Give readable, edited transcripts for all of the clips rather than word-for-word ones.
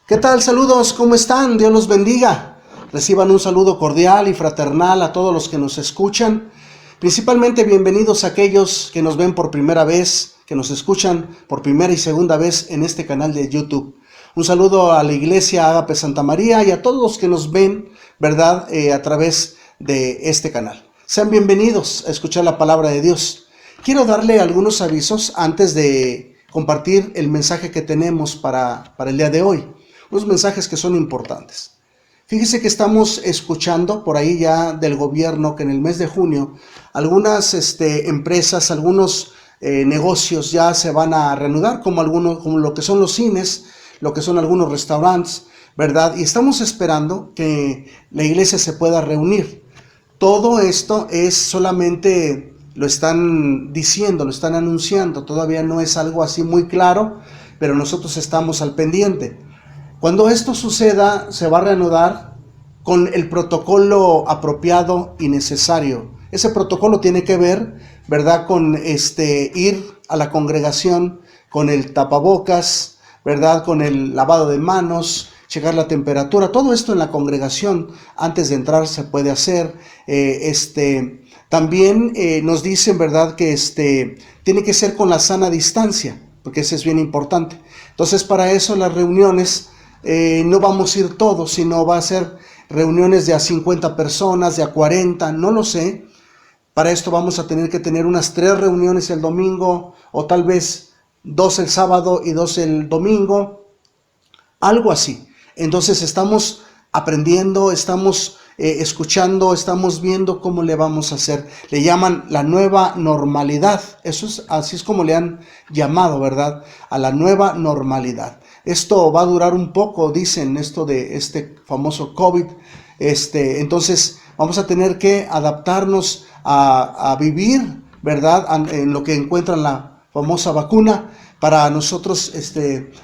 ¿Qué tal? Saludos, ¿cómo están? Dios los bendiga. Reciban un saludo cordial y fraternal a todos los que nos escuchan. Principalmente bienvenidos a aquellos que nos ven por primera vez, que nos escuchan por primera y segunda vez en este canal de YouTube. Un saludo a la Iglesia Ágape Santa María y a todos los que nos ven, ¿verdad? A través de este canal. Sean bienvenidos a escuchar la palabra de Dios. Quiero darle algunos avisos antes de compartir el mensaje que tenemos para el día de hoy. Unos mensajes que son importantes. Fíjese que estamos escuchando por ahí ya del gobierno que en el mes de junio algunas empresas, algunos negocios ya se van a reanudar, como lo que son los cines, lo que son algunos restaurantes, ¿verdad? Y estamos esperando que la iglesia se pueda reunir. Todo esto es solamente, lo están diciendo, lo están anunciando, todavía no es algo así muy claro, pero nosotros estamos al pendiente. Cuando esto suceda, se va a reanudar con el protocolo apropiado y necesario. Ese protocolo tiene que ver, ¿verdad?, con ir a la congregación con el tapabocas, ¿verdad?, con el lavado de manos, checar la temperatura. Todo esto en la congregación antes de entrar se puede hacer. También nos dicen, ¿verdad?, que tiene que ser con la sana distancia, porque eso es bien importante. Entonces, para eso las reuniones no vamos a ir todos, sino va a ser reuniones de a 50 personas, de a 40, no lo sé. Para esto vamos a tener que tener unas 3 reuniones el domingo, o tal vez 2 el sábado y 2 el domingo, algo así. Entonces estamos aprendiendo, estamos escuchando, estamos viendo cómo le vamos a hacer. Le llaman la nueva normalidad, así es como le han llamado, ¿verdad? A la nueva normalidad. Esto va a durar un poco, dicen, esto de este famoso COVID. Entonces vamos a tener que adaptarnos a vivir, ¿verdad?, en lo que encuentran la famosa vacuna, para nosotros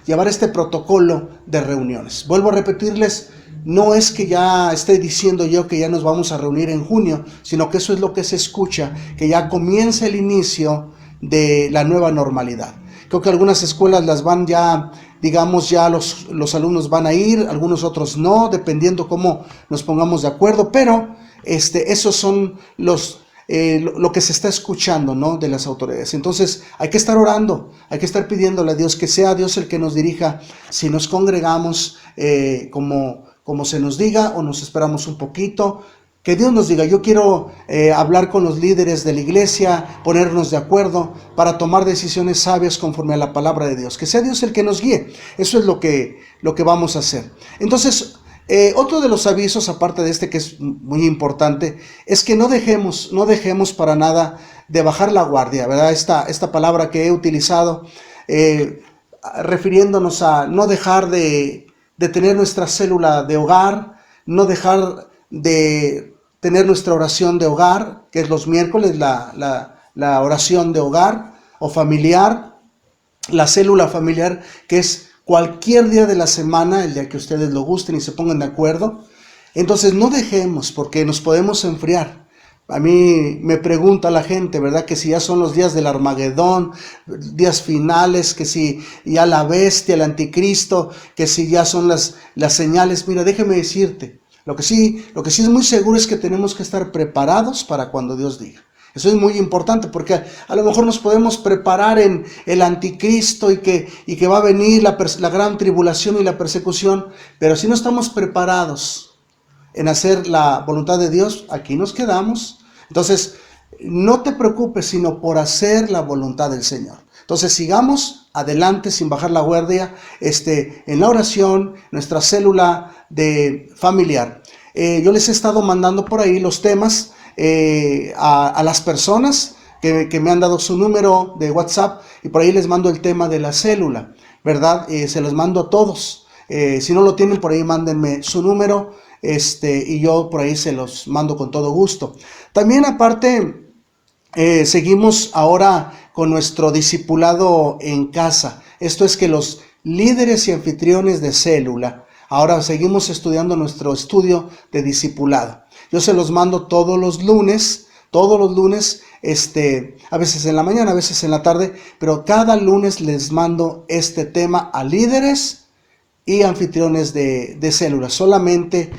llevar este protocolo de reuniones. Vuelvo a repetirles, no es que ya esté diciendo yo que ya nos vamos a reunir en junio, sino que eso es lo que se escucha, que ya comienza el inicio de la nueva normalidad. Creo que algunas escuelas las van ya, digamos, ya los alumnos van a ir, algunos otros no, dependiendo cómo nos pongamos de acuerdo, pero esos son lo que se está escuchando, ¿no?, de las autoridades. Entonces hay que estar orando, hay que estar pidiéndole a Dios que sea Dios el que nos dirija, si nos congregamos como se nos diga, o nos esperamos un poquito. Que Dios nos diga. Yo quiero hablar con los líderes de la iglesia, ponernos de acuerdo para tomar decisiones sabias conforme a la palabra de Dios. Que sea Dios el que nos guíe. Eso es lo que vamos a hacer. Entonces, otro de los avisos, aparte de que es muy importante, es que no dejemos para nada de bajar la guardia, ¿verdad? Esta palabra que he utilizado, refiriéndonos a no dejar de tener nuestra célula de hogar, no dejar de tener nuestra oración de hogar, que es los miércoles, la oración de hogar o familiar, la célula familiar, que es cualquier día de la semana, el día que ustedes lo gusten y se pongan de acuerdo. Entonces no dejemos, porque nos podemos enfriar. A mí me pregunta la gente, ¿verdad?, que si ya son los días del Armagedón, días finales, que si ya la bestia, el anticristo, que si ya son las señales. Mira, déjeme decirte, lo que sí es muy seguro es que tenemos que estar preparados para cuando Dios diga. Eso es muy importante, porque a lo mejor nos podemos preparar en el anticristo y que va a venir la gran tribulación y la persecución, pero si no estamos preparados en hacer la voluntad de Dios, aquí nos quedamos. Entonces, no te preocupes, sino por hacer la voluntad del Señor. Entonces, sigamos adelante sin bajar la guardia, en la oración, nuestra célula de familiar. Yo les he estado mandando por ahí los temas a las personas que me han dado su número de WhatsApp, y por ahí les mando el tema de la célula, ¿verdad? Se los mando a todos. Si no lo tienen, por ahí mándenme su número, y yo por ahí se los mando con todo gusto. También aparte, seguimos ahora con nuestro discipulado en casa. Esto es que los líderes y anfitriones de célula, ahora seguimos estudiando nuestro estudio de discipulado. Yo se los mando todos los lunes, a veces en la mañana, a veces en la tarde, pero cada lunes les mando este tema a líderes y anfitriones de células, solamente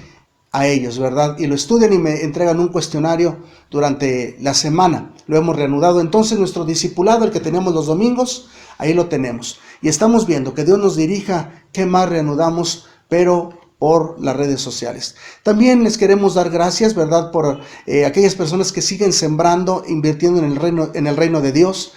a ellos, ¿verdad? Y lo estudian y me entregan un cuestionario durante la semana. Lo hemos reanudado. Entonces nuestro discipulado, el que tenemos los domingos, ahí lo tenemos. Y estamos viendo que Dios nos dirija qué más reanudamos, pero por las redes sociales. También les queremos dar gracias, ¿verdad?, por aquellas personas que siguen sembrando, invirtiendo en el reino de Dios.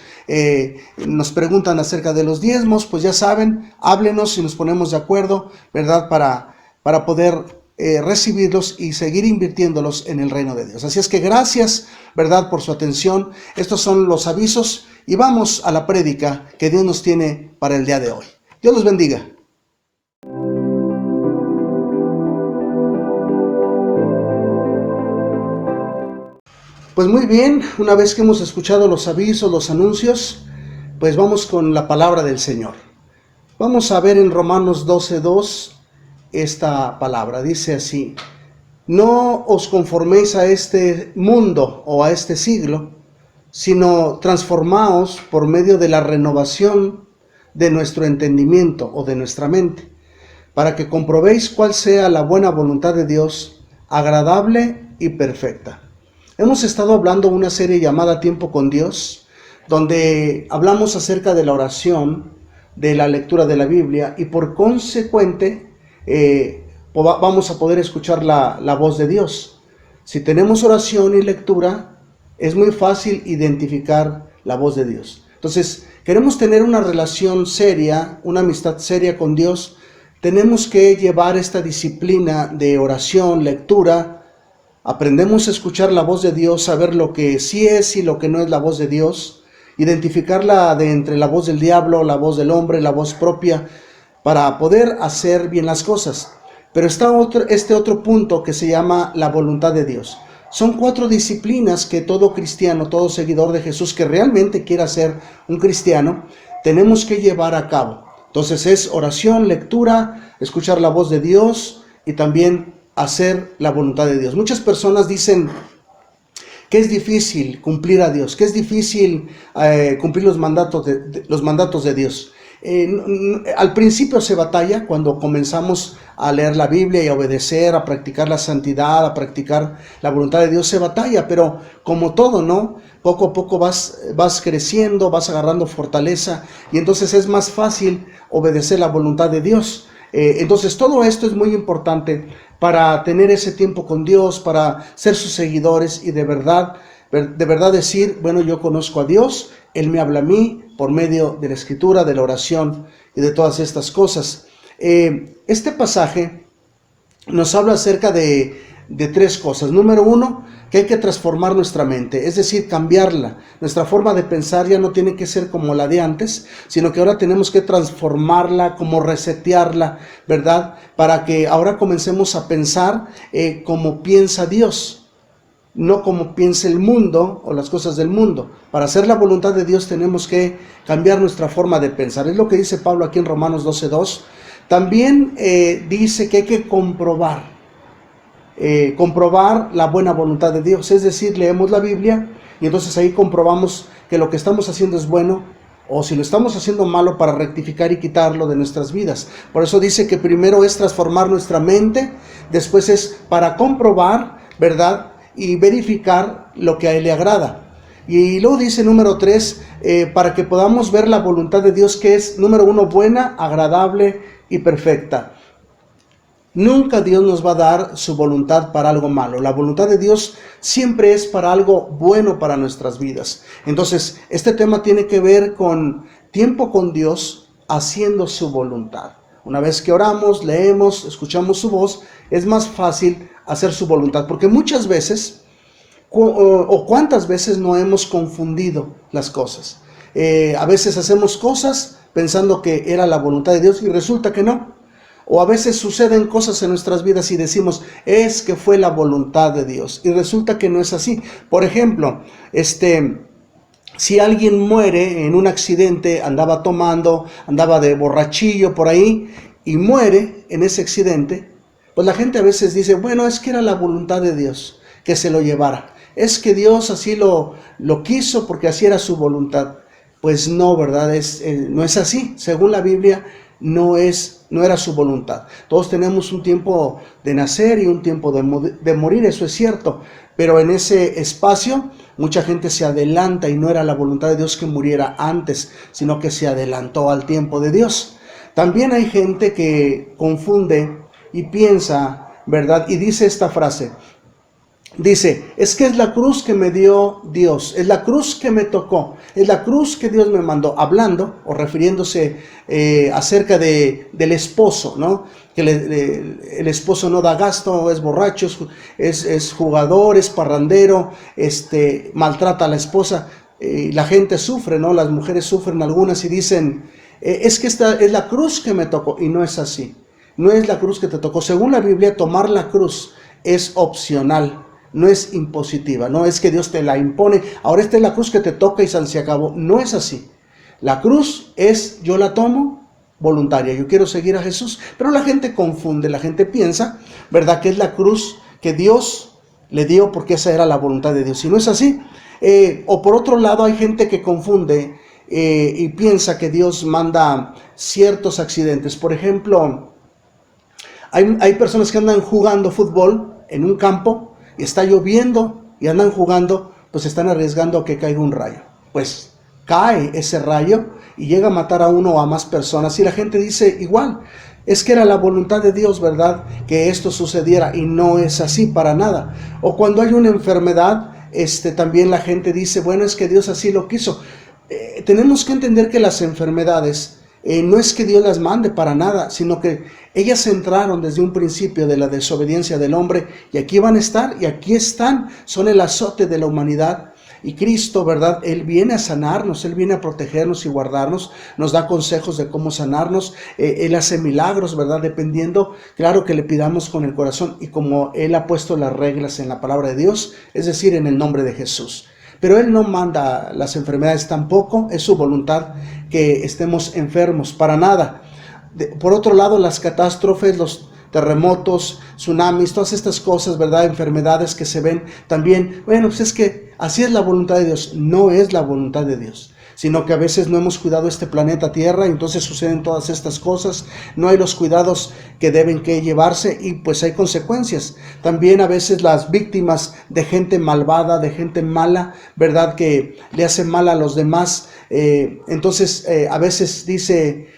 Nos preguntan acerca de los diezmos, pues ya saben, háblenos y nos ponemos de acuerdo, ¿verdad?, para poder recibirlos y seguir invirtiéndolos en el reino de Dios. Así es que gracias, ¿verdad?, por su atención. Estos son los avisos y vamos a la prédica que Dios nos tiene para el día de hoy. Dios los bendiga. Pues muy bien, una vez que hemos escuchado los avisos, los anuncios, pues vamos con la palabra del Señor. Vamos a ver en Romanos 12:2 esta palabra. Dice así: no os conforméis a este mundo o a este siglo, sino transformaos por medio de la renovación de nuestro entendimiento o de nuestra mente, para que comprobéis cuál sea la buena voluntad de Dios, agradable y perfecta. Hemos estado hablando una serie llamada Tiempo con Dios, donde hablamos acerca de la oración, de la lectura de la Biblia, y por consecuente vamos a poder escuchar la voz de Dios. Si tenemos oración y lectura, es muy fácil identificar la voz de Dios. Entonces, queremos tener una relación seria, una amistad seria con Dios, tenemos que llevar esta disciplina de oración, lectura. Aprendemos a escuchar la voz de Dios, saber lo que sí es y lo que no es la voz de Dios, identificarla de entre la voz del diablo, la voz del hombre, la voz propia, para poder hacer bien las cosas. Pero está este otro punto que se llama la voluntad de Dios. Son 4 disciplinas que todo cristiano, todo seguidor de Jesús que realmente quiera ser un cristiano, tenemos que llevar a cabo. Entonces es oración, lectura, escuchar la voz de Dios y también hacer la voluntad de Dios. Muchas personas dicen que es difícil cumplir a Dios, que es difícil cumplir los mandatos de Dios. Al principio se batalla cuando comenzamos a leer la Biblia y a obedecer, a practicar la santidad, a practicar la voluntad de Dios, se batalla, pero como todo, ¿no? Poco a poco vas creciendo, vas agarrando fortaleza y entonces es más fácil obedecer la voluntad de Dios. Entonces todo esto es muy importante para tener ese tiempo con Dios, para ser sus seguidores y de verdad decir, bueno, yo conozco a Dios, Él me habla a mí por medio de la escritura, de la oración y de todas estas cosas. Este pasaje nos habla acerca de 3 cosas. Número 1, que hay que transformar nuestra mente, es decir, cambiarla. Nuestra forma de pensar ya no tiene que ser como la de antes, sino que ahora tenemos que transformarla, como resetearla, ¿verdad? Para que ahora comencemos a pensar como piensa Dios, no como piensa el mundo o las cosas del mundo. Para hacer la voluntad de Dios tenemos que cambiar nuestra forma de pensar. Es lo que dice Pablo aquí en Romanos 12:2. También dice que hay que comprobar la buena voluntad de Dios, es decir, leemos la Biblia y entonces ahí comprobamos que lo que estamos haciendo es bueno o si lo estamos haciendo malo para rectificar y quitarlo de nuestras vidas. Por eso dice que primero es transformar nuestra mente, después es para comprobar, ¿verdad?, y verificar lo que a Él le agrada. Y luego dice número 3, para que podamos ver la voluntad de Dios, que es número 1, buena, agradable y perfecta. Nunca Dios nos va a dar su voluntad para algo malo. La voluntad de Dios siempre es para algo bueno para nuestras vidas. Entonces, este tema tiene que ver con tiempo con Dios, haciendo su voluntad. Una vez que oramos, leemos, escuchamos su voz, es más fácil hacer su voluntad. Porque muchas veces, o cuántas veces no hemos confundido las cosas. A veces hacemos cosas pensando que era la voluntad de Dios y resulta que no. O a veces suceden cosas en nuestras vidas y decimos, es que fue la voluntad de Dios. Y resulta que no es así. Por ejemplo, si alguien muere en un accidente, andaba tomando, andaba de borrachillo por ahí, y muere en ese accidente, pues la gente a veces dice, bueno, es que era la voluntad de Dios que se lo llevara. Es que Dios así lo quiso porque así era su voluntad. Pues no, ¿verdad? No es así. Según la Biblia, no era su voluntad. Todos tenemos un tiempo de nacer y un tiempo de morir, eso es cierto, pero en ese espacio mucha gente se adelanta y no era la voluntad de Dios que muriera antes, sino que se adelantó al tiempo de Dios. También hay gente que confunde y piensa, ¿verdad? Y dice esta frase. Dice, es que es la cruz que me dio Dios, es la cruz que me tocó, es la cruz que Dios me mandó, hablando o refiriéndose acerca del esposo, ¿no? Que el esposo no da gasto, es borracho, es jugador, es parrandero, maltrata a la esposa. La gente sufre, ¿no? Las mujeres sufren algunas y dicen, es que esta es la cruz que me tocó, y no es así, no es la cruz que te tocó. Según la Biblia, tomar la cruz es opcional. No es impositiva, no es que Dios te la impone. Ahora esta es la cruz que te toca y se acabó. No es así. La cruz es, yo la tomo voluntaria. Yo quiero seguir a Jesús. Pero la gente confunde, la gente piensa, ¿verdad? Que es la cruz que Dios le dio porque esa era la voluntad de Dios. Y no es así. O por otro lado hay gente que confunde y piensa que Dios manda ciertos accidentes. Por ejemplo, hay personas que andan jugando fútbol en un campo y está lloviendo y andan jugando, pues están arriesgando a que caiga un rayo. Pues cae ese rayo y llega a matar a uno o a más personas. Y la gente dice igual, es que era la voluntad de Dios, ¿verdad?, que esto sucediera, y no es así para nada. O cuando hay una enfermedad, también la gente dice, bueno, es que Dios así lo quiso. Tenemos que entender que las enfermedades no es que Dios las mande para nada, sino que ellas entraron desde un principio de la desobediencia del hombre, y aquí van a estar, y aquí están, son el azote de la humanidad. Y Cristo, ¿verdad?, Él viene a sanarnos, Él viene a protegernos y guardarnos, nos da consejos de cómo sanarnos, Él hace milagros, ¿verdad?, dependiendo, claro, que le pidamos con el corazón, y como Él ha puesto las reglas en la palabra de Dios, es decir, en el nombre de Jesús. Pero Él no manda las enfermedades tampoco, es su voluntad que estemos enfermos, para nada. Por otro lado, las catástrofes, los terremotos, tsunamis, todas estas cosas, ¿verdad?, enfermedades que se ven también, bueno, pues es que así es la voluntad de Dios. No es la voluntad de Dios, sino que a veces no hemos cuidado este planeta Tierra, y entonces suceden todas estas cosas, no hay los cuidados que deben que llevarse, y pues hay consecuencias. También a veces las víctimas de gente malvada, de gente mala, ¿verdad?, que le hace mal a los demás, entonces a veces dice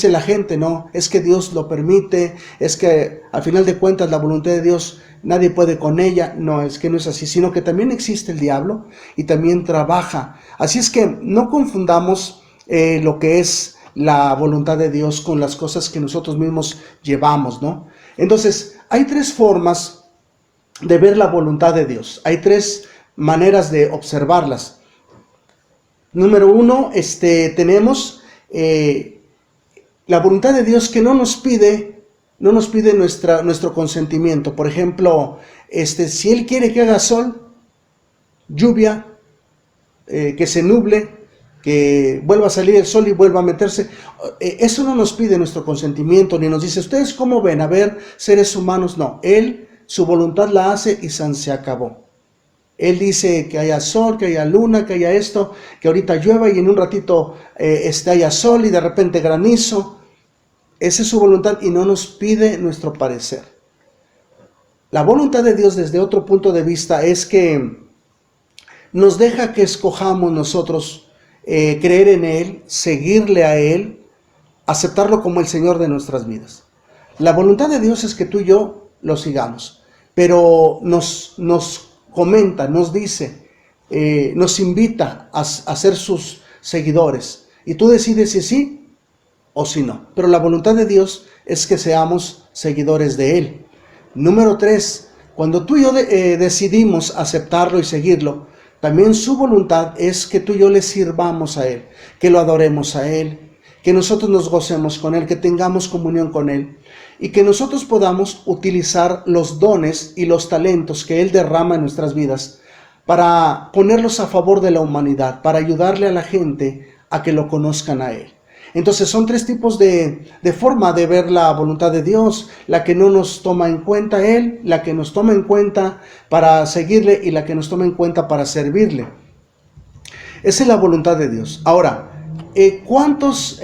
la gente, no, es que Dios lo permite, es que al final de cuentas la voluntad de Dios nadie puede con ella. No, es que no es así, sino que también existe el diablo y también trabaja. Así es que no confundamos lo que es la voluntad de Dios con las cosas que nosotros mismos llevamos, ¿no? Entonces, hay tres formas de ver la voluntad de Dios, hay tres maneras de observarlas. Número uno, tenemos la voluntad de Dios, que no nos pide nuestro consentimiento. Por ejemplo, si Él quiere que haga sol, lluvia, que se nuble, que vuelva a salir el sol y vuelva a meterse, eso no nos pide nuestro consentimiento, ni nos dice, ¿ustedes cómo ven? A ver, seres humanos, no. Él, su voluntad la hace y se acabó. Él dice que haya sol, que haya luna, que haya esto, que ahorita llueva y en un ratito haya sol y de repente granizo. Esa es su voluntad y no nos pide nuestro parecer. La voluntad de Dios desde otro punto de vista es que nos deja que escojamos nosotros creer en Él, seguirle a Él, aceptarlo como el Señor de nuestras vidas. La voluntad de Dios es que tú y yo lo sigamos, pero nos comenta, nos dice, nos invita a ser sus seguidores, y tú decides si sí o si no. Pero la voluntad de Dios es que seamos seguidores de Él. Número 3, cuando tú y yo decidimos aceptarlo y seguirlo, también su voluntad es que tú y yo le sirvamos a Él, que lo adoremos a Él, que nosotros nos gocemos con Él, que tengamos comunión con Él, y que nosotros podamos utilizar los dones y los talentos que Él derrama en nuestras vidas para ponerlos a favor de la humanidad, para ayudarle a la gente a que lo conozcan a Él. Entonces son tres tipos de forma de ver la voluntad de Dios: la que no nos toma en cuenta Él, la que nos toma en cuenta para seguirle y la que nos toma en cuenta para servirle. Esa es la voluntad de Dios. Ahora, ¿cuántos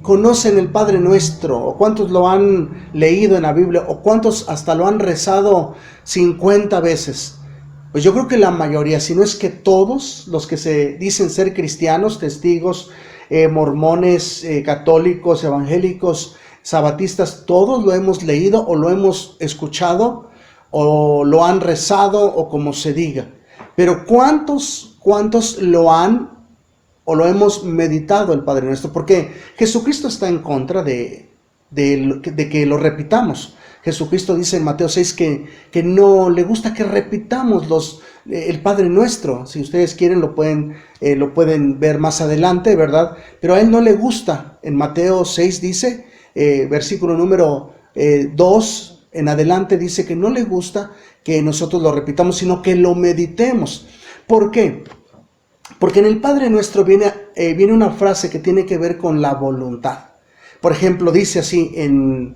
conocen el Padre Nuestro? ¿O cuántos lo han leído en la Biblia? ¿O cuántos hasta lo han rezado 50 veces? Pues yo creo que la mayoría, si no es que todos los que se dicen ser cristianos, testigos, mormones, católicos, evangélicos, sabatistas, todos lo hemos leído o lo hemos escuchado o lo han rezado o como se diga. Pero ¿cuántos lo han o lo hemos meditado el Padre Nuestro? Porque Jesucristo está en contra de que lo repitamos. Jesucristo dice en Mateo 6 que no le gusta que repitamos el Padre Nuestro. Si ustedes quieren lo pueden ver más adelante, ¿verdad? Pero a Él no le gusta. En Mateo 6 dice, versículo número 2 en adelante, dice que no le gusta que nosotros lo repitamos, sino que lo meditemos. ¿Por qué? Porque en el Padre Nuestro viene una frase que tiene que ver con la voluntad. Por ejemplo, dice así en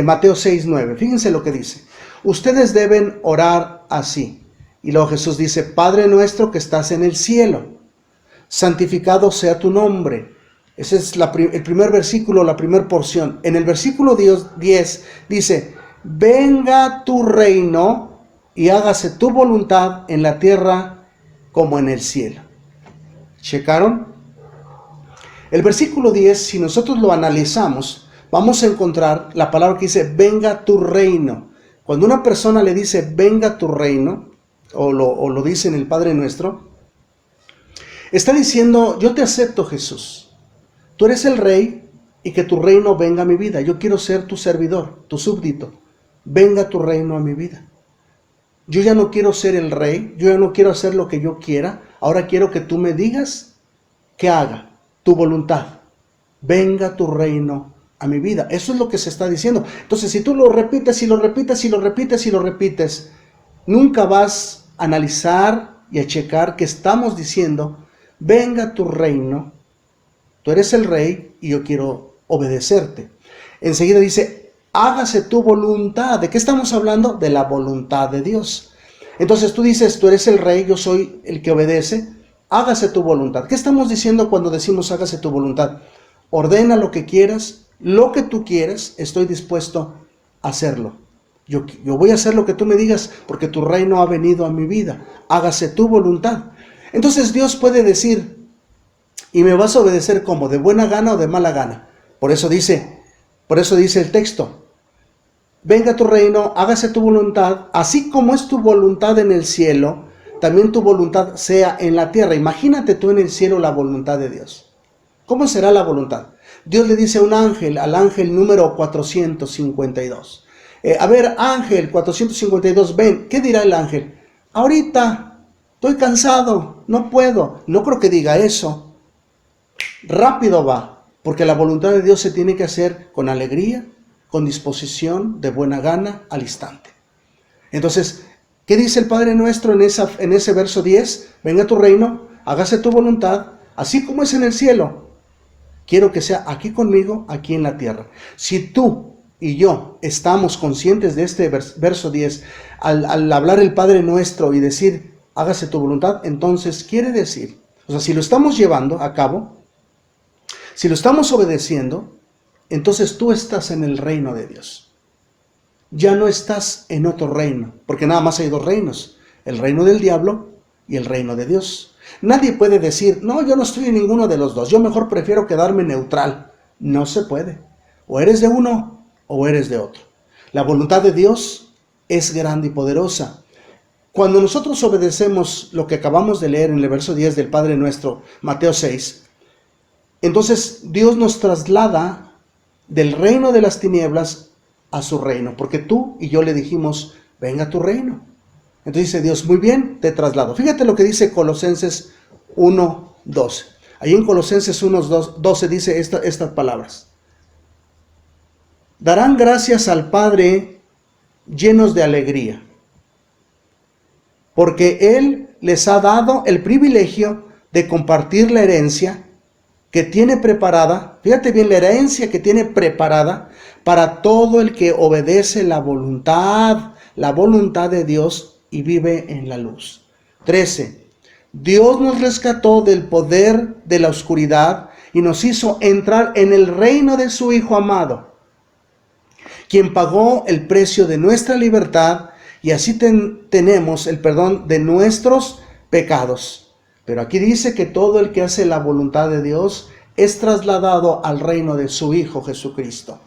Mateo 6:9. Fíjense lo que dice. Ustedes deben orar así. Y luego Jesús dice, Padre nuestro que estás en el cielo, santificado sea tu nombre. Ese es el primer versículo, la primera porción. En el versículo 10 dice, venga tu reino y hágase tu voluntad en la tierra como en el cielo. ¿Checaron? El versículo 10, si nosotros lo analizamos, vamos a encontrar la palabra que dice, venga tu reino. Cuando una persona le dice, venga tu reino, o lo dice en el Padre Nuestro, está diciendo, yo te acepto, Jesús. Tú eres el rey y que tu reino venga a mi vida. Yo quiero ser tu servidor, tu súbdito. Venga tu reino a mi vida. Yo ya no quiero ser el rey, yo ya no quiero hacer lo que yo quiera. Ahora quiero que tú me digas que haga tu voluntad. Venga tu reino a mi vida. Eso es lo que se está diciendo. Entonces, si tú lo repites y lo repites y lo repites y lo repites, nunca vas a analizar y a checar que estamos diciendo, venga tu reino, tú eres el rey y yo quiero obedecerte. Enseguida dice, hágase tu voluntad. ¿De qué estamos hablando? De la voluntad de Dios. Entonces tú dices, tú eres el rey, yo soy el que obedece, hágase tu voluntad. ¿Qué estamos diciendo cuando decimos hágase tu voluntad? Ordena lo que quieras, lo que tú quieras, estoy dispuesto a hacerlo. Yo voy a hacer lo que tú me digas porque tu reino ha venido a mi vida. Hágase tu voluntad. Entonces Dios puede decir, y me vas a obedecer como, de buena gana o de mala gana. Por eso dice el texto, venga tu reino, hágase tu voluntad, así como es tu voluntad en el cielo, también tu voluntad sea en la tierra. Imagínate tú en el cielo la voluntad de Dios. ¿Cómo será la voluntad? Dios le dice a un ángel, al ángel número 452. A ver, ángel 452, ven. ¿Qué dirá el ángel? Ahorita, estoy cansado, no puedo. No creo que diga eso. Rápido va, porque la voluntad de Dios se tiene que hacer con alegría, con disposición, de buena gana, al instante. Entonces, ¿qué dice el Padre Nuestro en ese verso 10? Venga tu reino, hágase tu voluntad, así como es en el cielo. Quiero que sea aquí conmigo, aquí en la tierra. Si tú y yo estamos conscientes de este verso 10, al hablar el Padre Nuestro y decir, hágase tu voluntad, entonces quiere decir, o sea, si lo estamos llevando a cabo, si lo estamos obedeciendo, entonces tú estás en el reino de Dios. Ya no estás en otro reino, porque nada más hay dos reinos, el reino del diablo y el reino de Dios. Nadie puede decir, no, yo no estoy en ninguno de los dos, yo mejor prefiero quedarme neutral. No se puede. O eres de uno o eres de otro. La voluntad de Dios es grande y poderosa. Cuando nosotros obedecemos lo que acabamos de leer en el verso 10 del Padre Nuestro, Mateo 6, entonces Dios nos traslada del reino de las tinieblas a su reino, porque tú y yo le dijimos, venga tu reino. Entonces dice Dios, muy bien, te traslado. Fíjate lo que dice Colosenses 1:12. Ahí en Colosenses 1:12 dice estas palabras. Darán gracias al Padre llenos de alegría, porque Él les ha dado el privilegio de compartir la herencia que tiene preparada, fíjate bien, la herencia que tiene preparada para todo el que obedece la voluntad de Dios y vive en la luz. 13. Dios nos rescató del poder de la oscuridad y nos hizo entrar en el reino de su Hijo amado, quien pagó el precio de nuestra libertad, y así tenemos el perdón de nuestros pecados. Pero aquí dice que todo el que hace la voluntad de Dios es trasladado al reino de su Hijo Jesucristo.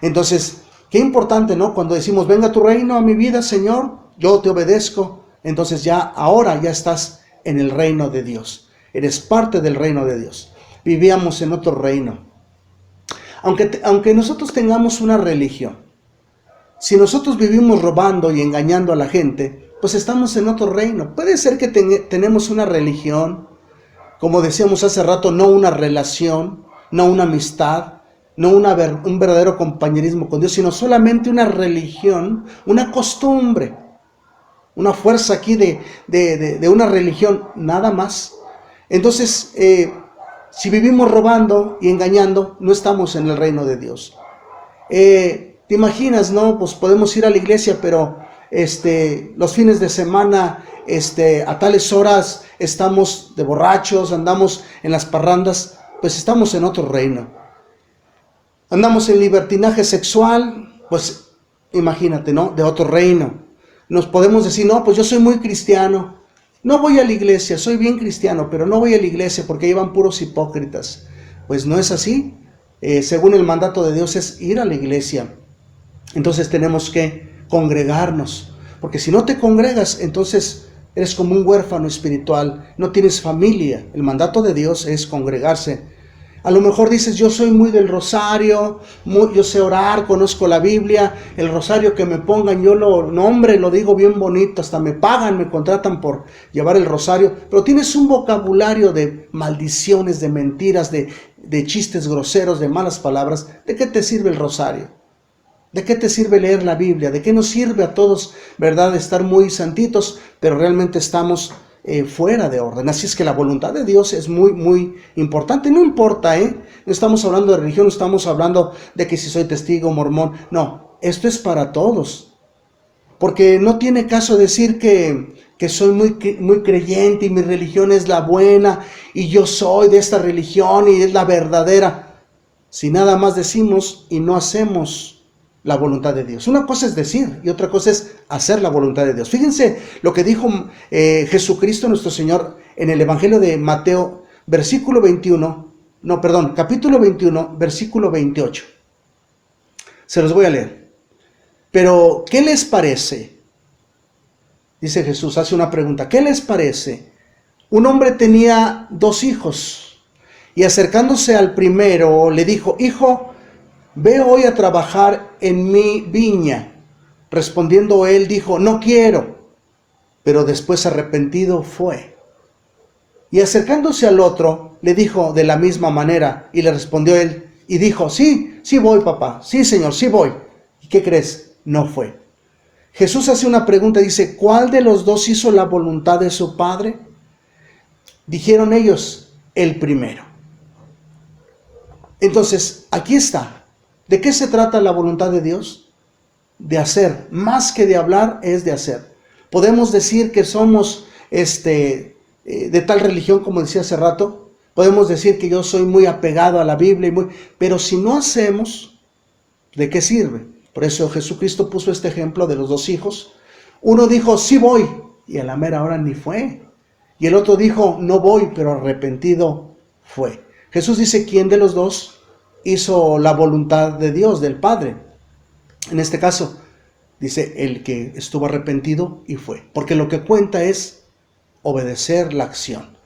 Entonces, qué importante, ¿no? Cuando decimos, venga tu reino a mi vida, Señor, yo te obedezco. Entonces ahora ya estás en el reino de Dios. Eres parte del reino de Dios. Vivíamos en otro reino. Aunque nosotros tengamos una religión, si nosotros vivimos robando y engañando a la gente, pues estamos en otro reino. Puede ser que tenemos una religión, como decíamos hace rato, no una relación, no una amistad, no un verdadero compañerismo con Dios, sino solamente una religión, una costumbre, una fuerza aquí de una religión, nada más. Entonces, si vivimos robando y engañando, no estamos en el reino de Dios. ¿Te imaginas, no? Pues podemos ir a la iglesia, pero los fines de semana, a tales horas estamos de borrachos, andamos en las parrandas, pues estamos en otro reino. Andamos en libertinaje sexual, pues imagínate, ¿no? De otro reino. Nos podemos decir, no, pues yo soy muy cristiano, no voy a la iglesia, soy bien cristiano, pero no voy a la iglesia porque ahí van puros hipócritas. Pues no es así. Según el mandato de Dios es ir a la iglesia. Entonces tenemos que congregarnos, porque si no te congregas, entonces eres como un huérfano espiritual, no tienes familia. El mandato de Dios es congregarse. A lo mejor dices, yo soy muy del rosario, yo sé orar, conozco la Biblia, el rosario que me pongan, yo lo digo bien bonito, hasta me pagan, me contratan por llevar el rosario, pero tienes un vocabulario de maldiciones, de mentiras, de chistes groseros, de malas palabras. ¿De qué te sirve el rosario? ¿De qué te sirve leer la Biblia? ¿De qué nos sirve a todos, verdad, estar muy santitos, pero realmente estamos fuera de orden? Así es que la voluntad de Dios es muy, muy importante. No importa, no estamos hablando de religión, no estamos hablando de que si soy testigo, mormón. No, esto es para todos. Porque no tiene caso decir que soy muy creyente y mi religión es la buena y yo soy de esta religión y es la verdadera. Si nada más decimos y no hacemos la voluntad de Dios. Una cosa es decir y otra cosa es hacer la voluntad de Dios. Fíjense lo que dijo Jesucristo nuestro Señor en el Evangelio de Mateo, capítulo 21, versículo 28. Se los voy a leer. Pero, ¿qué les parece? Dice Jesús, hace una pregunta. ¿Qué les parece? Un hombre tenía 2 hijos y acercándose al primero le dijo, hijo, ve hoy a trabajar en mi viña. Respondiendo él dijo, no quiero. Pero después arrepentido fue. Y acercándose al otro, le dijo de la misma manera. Y le respondió él y dijo, sí voy, papá. Sí, Señor, sí voy. ¿Y qué crees? No fue. Jesús hace una pregunta, dice, ¿cuál de los 2 hizo la voluntad de su padre? Dijeron ellos, el primero. Entonces, aquí está. ¿De qué se trata la voluntad de Dios? De hacer. Más que de hablar, es de hacer. Podemos decir que somos de tal religión, como decía hace rato. Podemos decir que yo soy muy apegado a la Biblia, pero si no hacemos, ¿de qué sirve? Por eso Jesucristo puso este ejemplo de los 2 hijos. Uno dijo, sí voy, y a la mera hora ni fue. Y el otro dijo, no voy, pero arrepentido fue. Jesús dice, ¿quién de los 2 hizo la voluntad de Dios, del Padre? En este caso, dice el que estuvo arrepentido y fue. Porque lo que cuenta es obedecer la acción.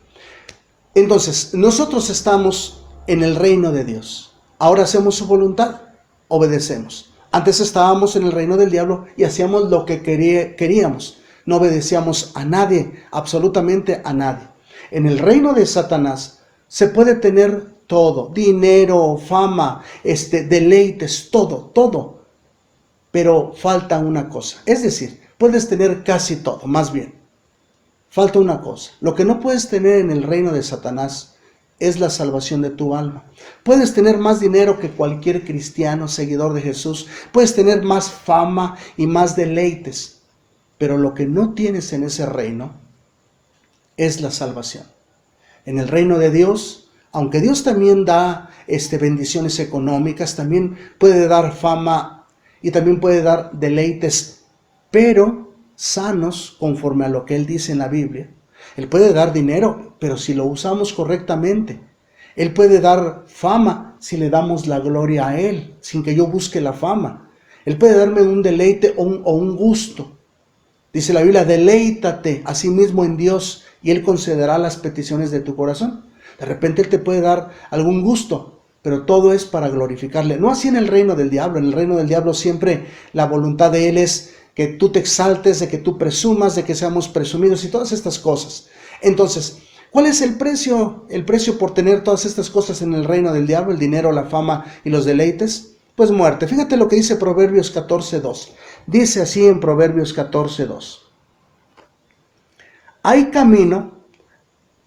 Entonces, nosotros estamos en el reino de Dios. Ahora hacemos su voluntad, obedecemos. Antes estábamos en el reino del diablo y hacíamos lo que queríamos. No obedecíamos a nadie, absolutamente a nadie. En el reino de Satanás se puede tener todo, dinero, fama, deleites, todo. Pero falta una cosa. Es decir, puedes tener casi todo, más bien. Falta una cosa. Lo que no puedes tener en el reino de Satanás es la salvación de tu alma. Puedes tener más dinero que cualquier cristiano, seguidor de Jesús. Puedes tener más fama y más deleites. Pero lo que no tienes en ese reino es la salvación. En el reino de Dios aunque Dios también da bendiciones económicas, también puede dar fama y también puede dar deleites, pero sanos conforme a lo que Él dice en la Biblia. Él puede dar dinero, pero si lo usamos correctamente. Él puede dar fama si le damos la gloria a Él, sin que yo busque la fama. Él puede darme un deleite o un gusto. Dice la Biblia, deleítate a sí mismo en Dios y Él concederá las peticiones de tu corazón. De repente Él te puede dar algún gusto, pero todo es para glorificarle. No así en el reino del diablo. En el reino del diablo siempre la voluntad de Él es que tú te exaltes, de que tú presumas, de que seamos presumidos y todas estas cosas. Entonces, ¿cuál es el precio? El precio por tener todas estas cosas en el reino del diablo, el dinero, la fama y los deleites. Pues muerte. Fíjate lo que dice Proverbios 14:2. Dice así en Proverbios 14:2. Hay camino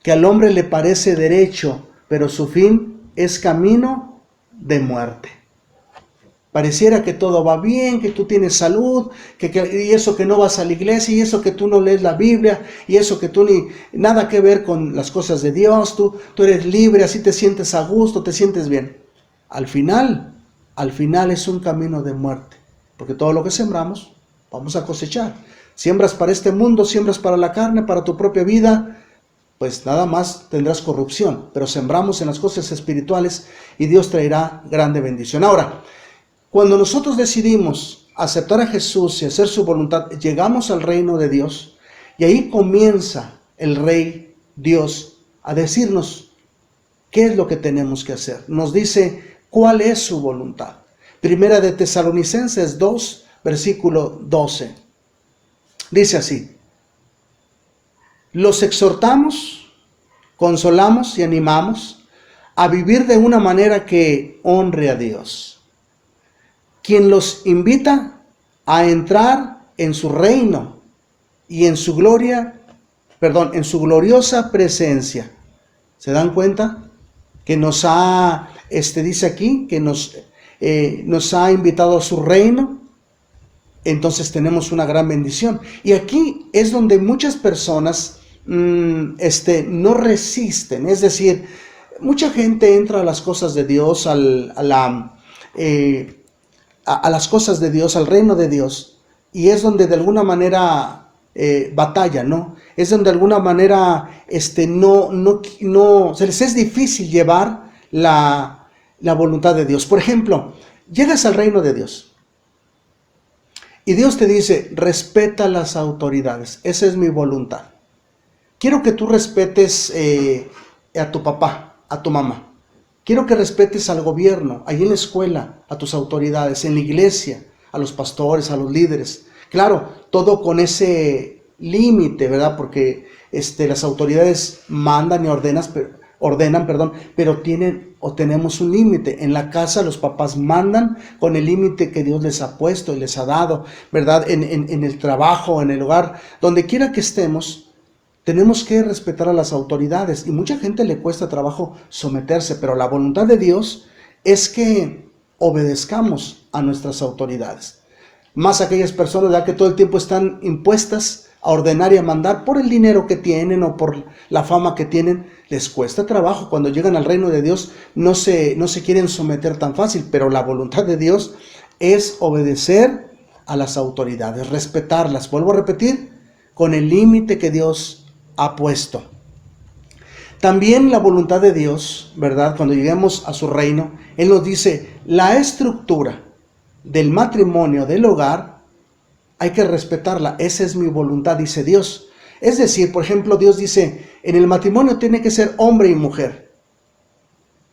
que al hombre le parece derecho, pero su fin es camino de muerte. Pareciera que todo va bien, que tú tienes salud, y eso que no vas a la iglesia, y eso que tú no lees la Biblia, y eso que tú ni nada que ver con las cosas de Dios, tú eres libre, así te sientes a gusto, te sientes bien. Al final es un camino de muerte, porque todo lo que sembramos, vamos a cosechar. Siembras para este mundo, siembras para la carne, para tu propia vida, pues nada más tendrás corrupción, pero sembramos en las cosas espirituales y Dios traerá grande bendición. Ahora, cuando nosotros decidimos aceptar a Jesús y hacer su voluntad, llegamos al reino de Dios y ahí comienza el Rey Dios a decirnos qué es lo que tenemos que hacer. Nos dice cuál es su voluntad. Primera de Tesalonicenses 2, versículo 12. Dice así: los exhortamos, consolamos y animamos a vivir de una manera que honre a Dios, quien los invita a entrar en su reino y en su en su gloriosa presencia. ¿Se dan cuenta? Que nos ha, dice aquí, que nos ha invitado a su reino. Entonces tenemos una gran bendición. Y aquí es donde muchas personas no resisten. Es decir, mucha gente entra a las cosas de Dios, a las cosas de Dios, al reino de Dios, y es donde de alguna manera batalla, ¿no? Es donde de alguna manera no se les es difícil llevar la voluntad de Dios. Por ejemplo, llegas al reino de Dios y Dios te dice, respeta las autoridades, esa es mi voluntad. Quiero que tú respetes a tu papá, a tu mamá. Quiero que respetes al gobierno, ahí en la escuela, a tus autoridades, en la iglesia, a los pastores, a los líderes. Claro, todo con ese límite, ¿verdad? Porque las autoridades mandan y ordenan, pero tenemos un límite. En la casa los papás mandan con el límite que Dios les ha puesto y les ha dado, ¿verdad? En el trabajo, en el hogar, donde quiera que estemos, tenemos que respetar a las autoridades y mucha gente le cuesta trabajo someterse, pero la voluntad de Dios es que obedezcamos a nuestras autoridades. Más aquellas personas ya que todo el tiempo están impuestas a ordenar y a mandar por el dinero que tienen o por la fama que tienen, les cuesta trabajo. Cuando llegan al reino de Dios no se quieren someter tan fácil, pero la voluntad de Dios es obedecer a las autoridades, respetarlas. Vuelvo a repetir, con el límite que Dios ha puesto. También la voluntad de Dios, ¿verdad? Cuando lleguemos a su reino, Él nos dice, la estructura del matrimonio, del hogar, hay que respetarla. Esa es mi voluntad, dice Dios. Es decir, por ejemplo, Dios dice, en el matrimonio tiene que ser hombre y mujer.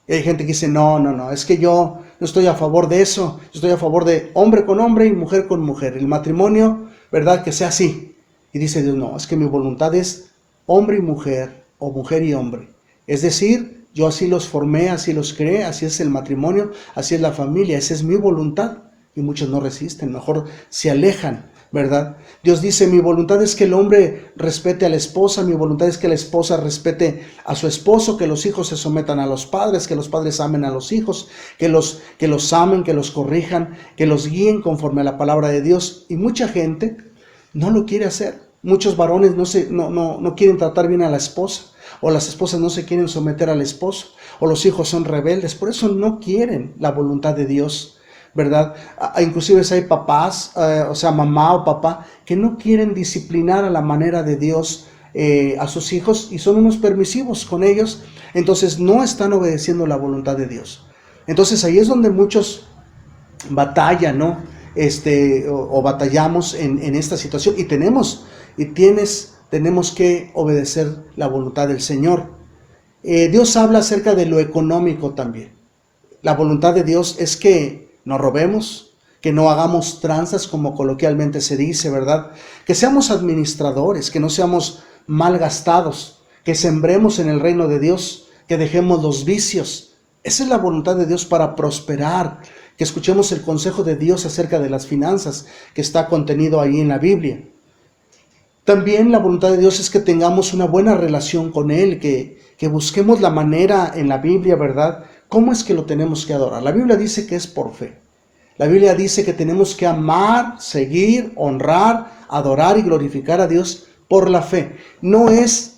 Y hay gente que dice, no, es que yo no estoy a favor de eso. Yo estoy a favor de hombre con hombre y mujer con mujer. El matrimonio, ¿verdad? Que sea así. Y dice Dios, no, es que mi voluntad es hombre y mujer, o mujer y hombre. Es decir, yo así los formé, así los creé, así es el matrimonio, así es la familia, esa es mi voluntad. Y muchos no resisten, mejor se alejan, ¿verdad? Dios dice, mi voluntad es que el hombre respete a la esposa, mi voluntad es que la esposa respete a su esposo, que los hijos se sometan a los padres, que los padres amen a los hijos, que los amen, que los corrijan, que los guíen conforme a la palabra de Dios. Y mucha gente no lo quiere hacer. Muchos varones no quieren tratar bien a la esposa. o las esposas no se quieren someter al esposo, o los hijos son rebeldes, por eso no quieren la voluntad de Dios, ¿verdad? Inclusive hay papás, o sea, mamá o papá, que no quieren disciplinar a la manera de Dios a sus hijos y son unos permisivos con ellos, entonces no están obedeciendo la voluntad de Dios. Entonces ahí es donde muchos batallan, ¿no? O batallamos en esta situación y tenemos que obedecer la voluntad del Señor. Dios habla acerca de lo económico también. La voluntad de Dios es que no robemos, que no hagamos tranzas, como coloquialmente se dice, ¿verdad? Que seamos administradores, que no seamos mal gastados, que sembremos en el reino de Dios, que dejemos los vicios. Esa es la voluntad de Dios para prosperar, que escuchemos el consejo de Dios acerca de las finanzas que está contenido ahí en la Biblia. También la voluntad de Dios es que tengamos una buena relación con Él, que busquemos la manera en la Biblia, ¿verdad? ¿Cómo es que lo tenemos que adorar? La Biblia dice que es por fe. La Biblia dice que tenemos que amar, seguir, honrar, adorar y glorificar a Dios por la fe. No es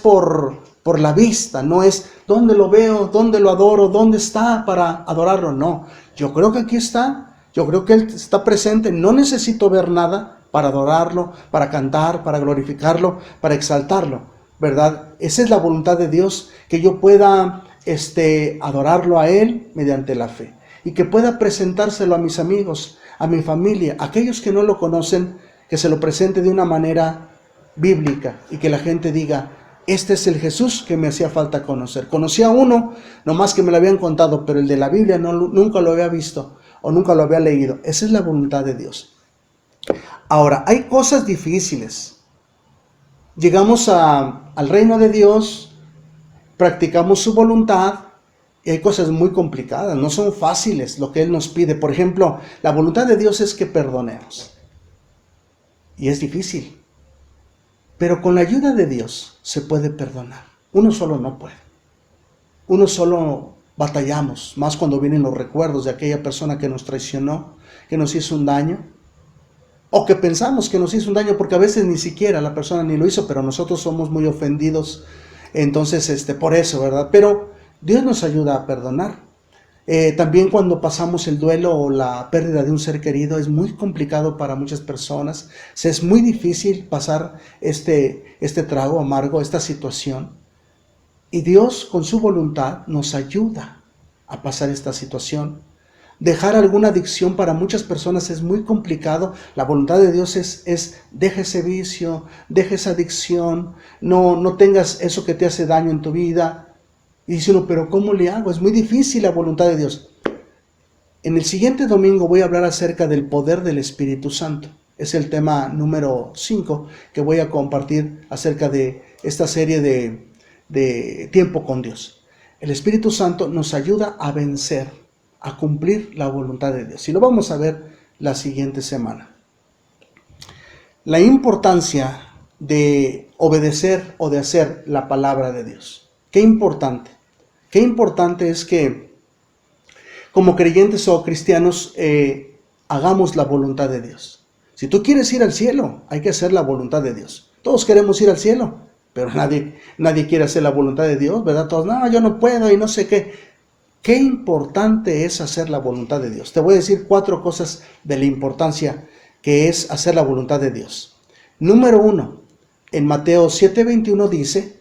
por la vista, no es dónde lo veo, dónde lo adoro, dónde está para adorarlo. No, yo creo que aquí está, yo creo que Él está presente, no necesito ver nada para adorarlo, para cantar, para glorificarlo, para exaltarlo, ¿verdad? Esa es la voluntad de Dios, que yo pueda adorarlo a Él mediante la fe y que pueda presentárselo a mis amigos, a mi familia, a aquellos que no lo conocen, que se lo presente de una manera bíblica y que la gente diga: este es el Jesús que me hacía falta conocer. Conocí a uno, nomás que me lo habían contado, pero el de la Biblia nunca lo había visto o nunca lo había leído. Esa es la voluntad de Dios. Ahora, hay cosas difíciles. Llegamos al reino de Dios, practicamos su voluntad y hay cosas muy complicadas, no son fáciles lo que Él nos pide. Por ejemplo, la voluntad de Dios es que perdonemos. Y es difícil. Pero con la ayuda de Dios se puede perdonar. Uno solo no puede. Uno solo batallamos, más cuando vienen los recuerdos de aquella persona que nos traicionó, que nos hizo un daño, o que pensamos que nos hizo un daño, porque a veces ni siquiera la persona ni lo hizo, pero nosotros somos muy ofendidos. Entonces, por eso, ¿verdad? Pero Dios nos ayuda a perdonar. También cuando pasamos el duelo o la pérdida de un ser querido es muy complicado para muchas personas. Es muy difícil pasar este trago amargo, esta situación. Y Dios con su voluntad nos ayuda a pasar esta situación. Dejar alguna adicción para muchas personas es muy complicado. La voluntad de Dios es deja ese vicio, deja esa adicción, no tengas eso que te hace daño en tu vida. Y dice uno, pero ¿cómo le hago? Es muy difícil la voluntad de Dios. En el siguiente domingo voy a hablar acerca del poder del Espíritu Santo. Es el tema número 5 que voy a compartir acerca de esta serie de tiempo con Dios. El Espíritu Santo nos ayuda a vencer, a cumplir la voluntad de Dios. Y lo vamos a ver la siguiente semana. La importancia de obedecer o de hacer la palabra de Dios. Qué importante. Qué importante es que como creyentes o cristianos hagamos la voluntad de Dios. Si tú quieres ir al cielo, hay que hacer la voluntad de Dios. Todos queremos ir al cielo, pero nadie quiere hacer la voluntad de Dios, ¿verdad? Todos, no, yo no puedo y no sé qué. Qué importante es hacer la voluntad de Dios. Te voy a decir 4 cosas de la importancia que es hacer la voluntad de Dios. Número 1, en Mateo 7:21 dice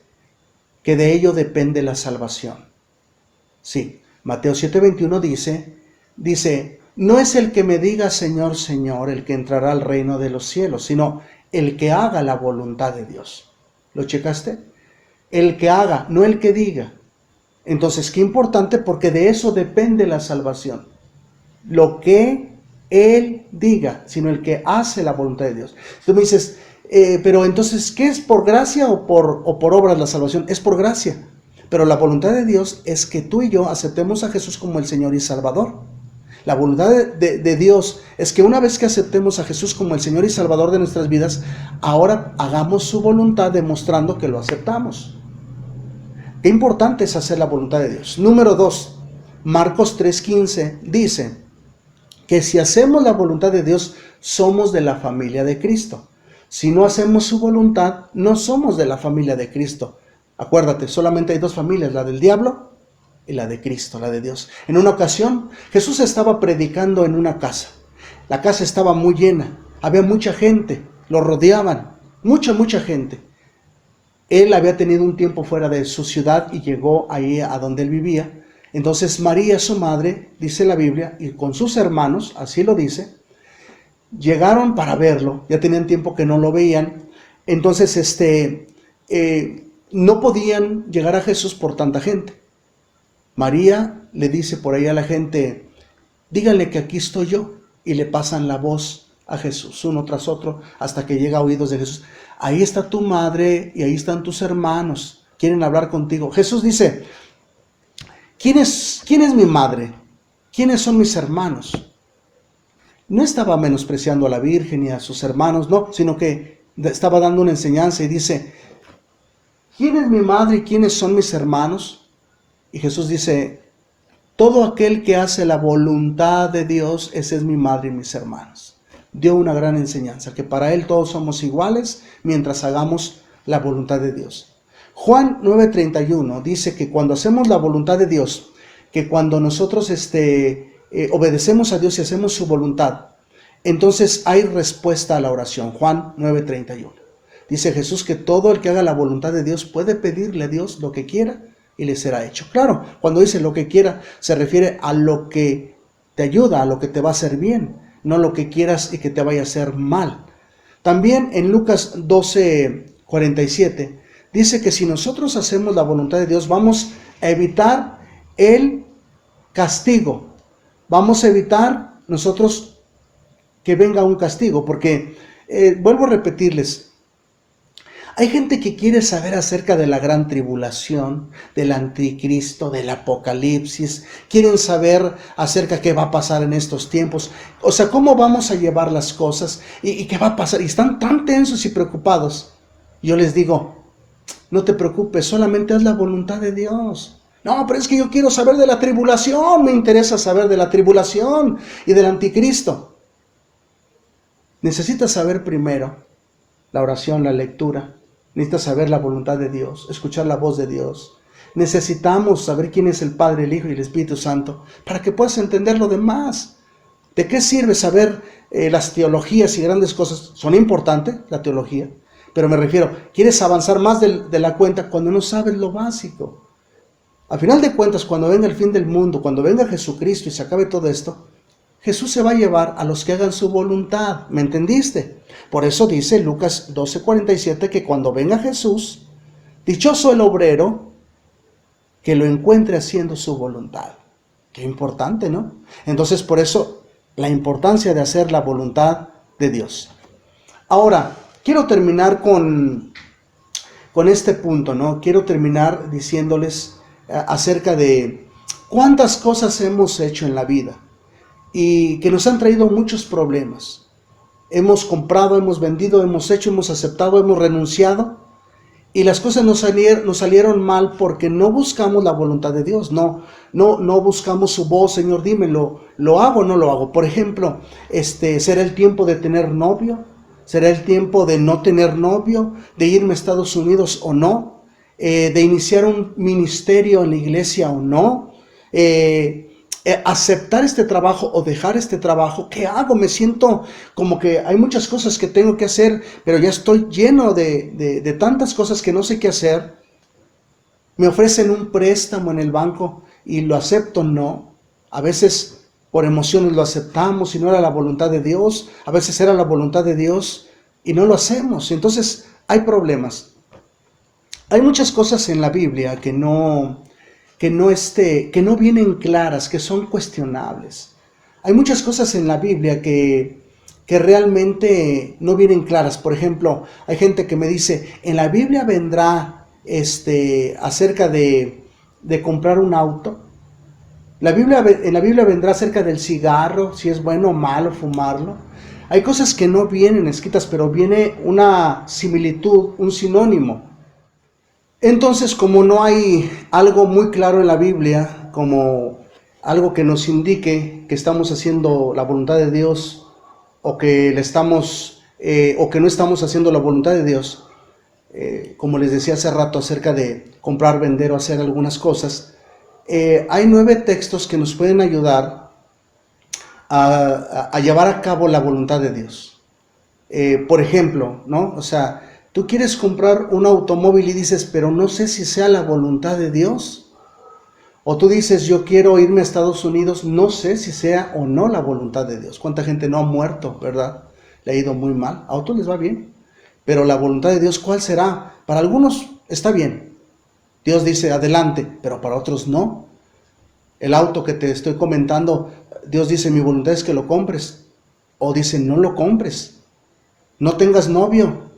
que de ello depende la salvación. Sí, Mateo 7:21 dice, no es el que me diga Señor, Señor, el que entrará al reino de los cielos, sino el que haga la voluntad de Dios. ¿Lo checaste? El que haga, no el que diga. Entonces, qué importante, porque de eso depende la salvación. Lo que Él diga, sino el que hace la voluntad de Dios. Tú me dices, pero entonces, ¿qué es por gracia o por obras la salvación? Es por gracia. Pero la voluntad de Dios es que tú y yo aceptemos a Jesús como el Señor y Salvador. La voluntad de Dios es que una vez que aceptemos a Jesús como el Señor y Salvador de nuestras vidas, ahora hagamos su voluntad demostrando que lo aceptamos. Qué importante es hacer la voluntad de Dios. Número 2, Marcos 3:15 dice que si hacemos la voluntad de Dios, somos de la familia de Cristo. Si no hacemos su voluntad, no somos de la familia de Cristo. Acuérdate, solamente hay dos familias, la del diablo y la de Cristo, la de Dios. En una ocasión, Jesús estaba predicando en una casa. La casa estaba muy llena, había mucha gente, lo rodeaban, mucha gente. Él había tenido un tiempo fuera de su ciudad y llegó ahí a donde él vivía. Entonces María, su madre, dice la Biblia, y con sus hermanos, así lo dice, llegaron para verlo, ya tenían tiempo que no lo veían. Entonces no podían llegar a Jesús por tanta gente. María le dice por ahí a la gente, díganle que aquí estoy yo, y le pasan la voz a Jesús, uno tras otro, hasta que llega a oídos de Jesús. Ahí está tu madre y ahí están tus hermanos, quieren hablar contigo. Jesús dice, ¿quién es mi madre? ¿Quiénes son mis hermanos? No estaba menospreciando a la Virgen y a sus hermanos, no, sino que estaba dando una enseñanza y dice, ¿quién es mi madre y quiénes son mis hermanos? Y Jesús dice, todo aquel que hace la voluntad de Dios, ese es mi madre y mis hermanos. Dio una gran enseñanza, que para Él todos somos iguales mientras hagamos la voluntad de Dios. Juan 9:31 dice que cuando hacemos la voluntad de Dios, que cuando nosotros obedecemos a Dios y hacemos su voluntad, entonces hay respuesta a la oración. Juan 9:31. Dice Jesús que todo el que haga la voluntad de Dios puede pedirle a Dios lo que quiera y le será hecho. Claro, cuando dice lo que quiera, se refiere a lo que te ayuda, a lo que te va a hacer bien, no lo que quieras y que te vaya a hacer mal. También en Lucas 12:47 dice que si nosotros hacemos la voluntad de Dios, vamos a evitar el castigo. Vamos a evitar nosotros que venga un castigo, porque vuelvo a repetirles, hay gente que quiere saber acerca de la gran tribulación, del anticristo, del apocalipsis. Quieren saber acerca de qué va a pasar en estos tiempos. O sea, cómo vamos a llevar las cosas y qué va a pasar. Y están tan tensos y preocupados. Yo les digo, no te preocupes, solamente haz la voluntad de Dios. No, pero es que yo quiero saber de la tribulación. Me interesa saber de la tribulación y del anticristo. Necesitas saber primero la oración, la lectura. Necesitas saber la voluntad de Dios, escuchar la voz de Dios. Necesitamos saber quién es el Padre, el Hijo y el Espíritu Santo para que puedas entender lo demás. ¿De qué sirve saber las teologías y grandes cosas? Son importantes, la teología, pero me refiero, quieres avanzar más de la cuenta cuando no sabes lo básico. Al final de cuentas, cuando venga el fin del mundo, cuando venga Jesucristo y se acabe todo esto, Jesús se va a llevar a los que hagan su voluntad. ¿Me entendiste? Por eso dice Lucas 12:47 que cuando venga Jesús, dichoso el obrero que lo encuentre haciendo su voluntad. Qué importante, ¿no? Entonces, por eso, la importancia de hacer la voluntad de Dios. Ahora, quiero terminar con este punto, ¿no? Quiero terminar diciéndoles acerca de cuántas cosas hemos hecho en la vida y que nos han traído muchos problemas. Hemos comprado, hemos vendido, hemos hecho, hemos aceptado, hemos renunciado y las cosas nos salieron mal porque no buscamos la voluntad de Dios, no buscamos su voz. Señor, dímelo, ¿lo hago o no lo hago? Por ejemplo, ¿será el tiempo de tener novio? ¿Será el tiempo de no tener novio? ¿De irme a Estados Unidos o no? ¿De iniciar un ministerio en la iglesia o no? ¿Aceptar este trabajo o dejar este trabajo? ¿Qué hago? Me siento como que hay muchas cosas que tengo que hacer, pero ya estoy lleno de tantas cosas que no sé qué hacer. Me ofrecen un préstamo en el banco y lo acepto, no. A veces por emociones lo aceptamos y no era la voluntad de Dios. A veces era la voluntad de Dios y no lo hacemos. Entonces hay problemas. Hay muchas cosas en la Biblia que no vienen claras, que son cuestionables. Hay muchas cosas en la Biblia que realmente no vienen claras. Por ejemplo, hay gente que me dice, en la Biblia vendrá acerca de comprar un auto. En la Biblia vendrá acerca del cigarro, si es bueno o malo fumarlo. Hay cosas que no vienen escritas, pero viene una similitud, un sinónimo. Entonces, como no hay algo muy claro en la Biblia, como algo que nos indique que estamos haciendo la voluntad de Dios o que no estamos haciendo la voluntad de Dios, como les decía hace rato acerca de comprar, vender o hacer algunas cosas, hay 9 textos que nos pueden ayudar a llevar a cabo la voluntad de Dios. Por ejemplo, ¿no? O sea, tú quieres comprar un automóvil y dices, pero no sé si sea la voluntad de Dios. O tú dices, yo quiero irme a Estados Unidos, no sé si sea o no la voluntad de Dios. ¿Cuánta gente no ha muerto, verdad? Le ha ido muy mal. A otros les va bien. Pero la voluntad de Dios, ¿cuál será? Para algunos está bien. Dios dice, adelante, pero para otros no. El auto que te estoy comentando, Dios dice, mi voluntad es que lo compres. O dice, no lo compres. No tengas novio.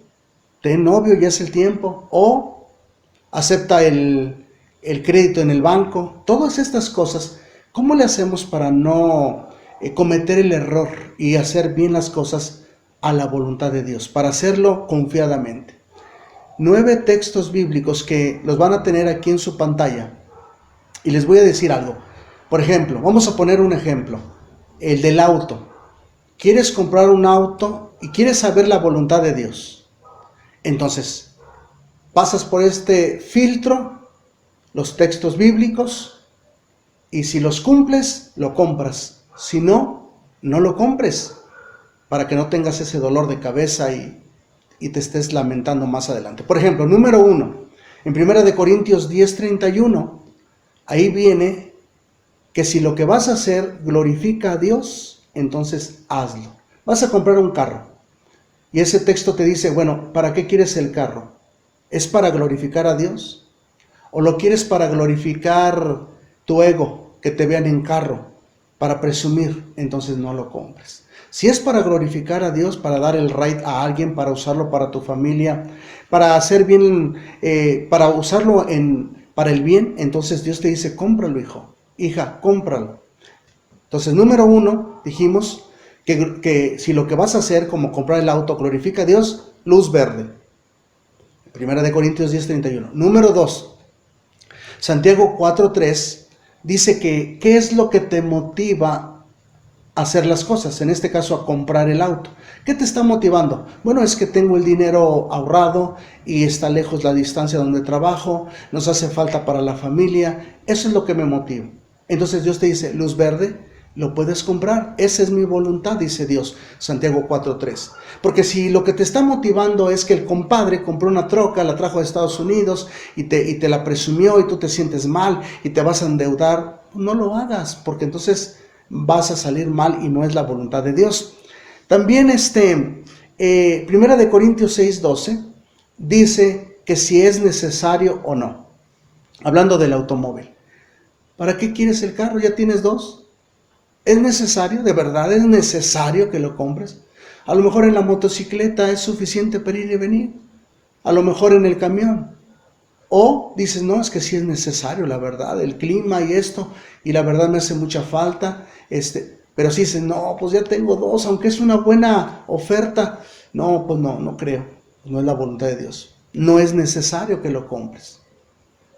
Ten novio, ya es el tiempo. O acepta el crédito en el banco. Todas estas cosas, ¿cómo le hacemos para no cometer el error y hacer bien las cosas a la voluntad de Dios? Para hacerlo confiadamente. 9 textos bíblicos que los van a tener aquí en su pantalla. Y les voy a decir algo. Por ejemplo, vamos a poner un ejemplo. El del auto. ¿Quieres comprar un auto y quieres saber la voluntad de Dios? Entonces, pasas por este filtro, los textos bíblicos, y si los cumples, lo compras. Si no, no lo compres, para que no tengas ese dolor de cabeza y te estés lamentando más adelante. Por ejemplo, número 1, en 1 Corintios 10:31, ahí viene que si lo que vas a hacer glorifica a Dios, entonces hazlo. Vas a comprar un carro y ese texto te dice, bueno, ¿para qué quieres el carro? ¿Es para glorificar a Dios? ¿O lo quieres para glorificar tu ego, que te vean en carro, para presumir? Entonces no lo compres. Si es para glorificar a Dios, para dar el ride a alguien, para usarlo para tu familia, para hacer bien, para usarlo para el bien, entonces Dios te dice, cómpralo, hijo, hija, cómpralo. Entonces, número 1, dijimos que si lo que vas a hacer, como comprar el auto, glorifica a Dios, luz verde. 1 Corintios 10:31. Número 2, Santiago 4:3 dice que ¿qué es lo que te motiva a hacer las cosas? En este caso, a comprar el auto. ¿Qué te está motivando? Bueno, es que tengo el dinero ahorrado y está lejos la distancia donde trabajo, nos hace falta para la familia. Eso es lo que me motiva. Entonces Dios te dice, luz verde, lo puedes comprar. Esa es mi voluntad, dice Dios, Santiago 4:3. Porque si lo que te está motivando es que el compadre compró una troca, la trajo de Estados Unidos y te la presumió y tú te sientes mal y te vas a endeudar, no lo hagas, porque entonces vas a salir mal y no es la voluntad de Dios. También 1 Corintios 6:12 dice que si es necesario o no, hablando del automóvil. ¿Para qué quieres el carro? Ya tienes 2. ¿Es necesario? ¿De verdad es necesario que lo compres? A lo mejor en la motocicleta es suficiente para ir y venir. A lo mejor en el camión. O dices, no, es que sí es necesario, la verdad, el clima y esto, y la verdad me hace mucha falta. Pero si dices, no, pues ya tengo 2, aunque es una buena oferta. No, pues no creo. No es la voluntad de Dios. No es necesario que lo compres.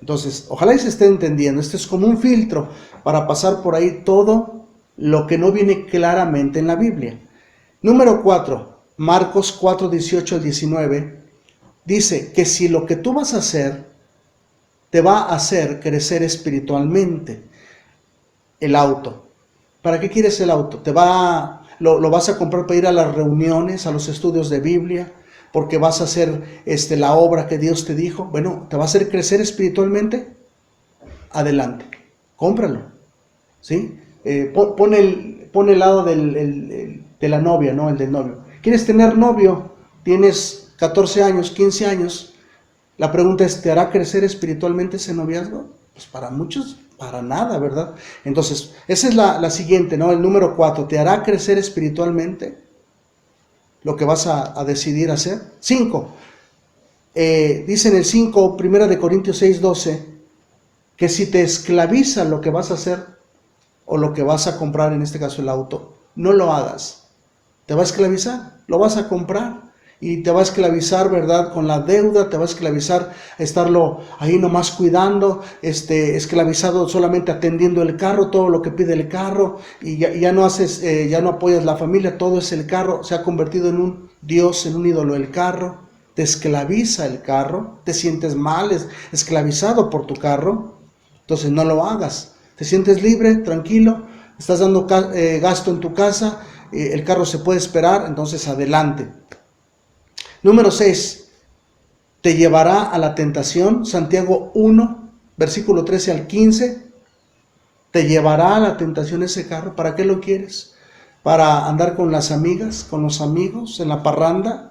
Entonces, ojalá y se esté entendiendo. Este es como un filtro para pasar por ahí todo lo que no viene claramente en la Biblia. Número 4, Marcos 4:18-19, dice que si lo que tú vas a hacer te va a hacer crecer espiritualmente, el auto. ¿Para qué quieres el auto? ¿Lo vas a comprar para ir a las reuniones, a los estudios de Biblia? Porque vas a hacer la obra que Dios te dijo. Bueno, ¿te va a hacer crecer espiritualmente? Adelante, cómpralo, ¿sí? Pon el lado de la novia, ¿no? El del novio. ¿Quieres tener novio? Tienes 14 años, 15 años. La pregunta es, ¿te hará crecer espiritualmente ese noviazgo? Pues para muchos, para nada, ¿verdad? Entonces, esa es la siguiente, ¿no? El número 4, ¿te hará crecer espiritualmente lo que vas a decidir hacer? 5, dice en el 5, 1 Corintios 6:12, que si te esclaviza lo que vas a hacer, o lo que vas a comprar, en este caso el auto, no lo hagas. Te va a esclavizar, lo vas a comprar y te va a esclavizar, ¿verdad? Con la deuda, te va a esclavizar estarlo ahí nomás cuidando, esclavizado solamente atendiendo el carro, todo lo que pide el carro, y ya no haces, ya no apoyas la familia, todo es el carro, se ha convertido en un Dios, en un ídolo el carro. te esclaviza el carro, te sientes mal, esclavizado por tu carro, entonces no lo hagas. Te sientes libre, tranquilo, estás dando gasto en tu casa, el carro se puede esperar, entonces adelante. Número 6, te llevará a la tentación. Santiago 1, versículo 13 al 15, te llevará a la tentación ese carro. ¿Para qué lo quieres? ¿Para andar con las amigas, con los amigos, en la parranda?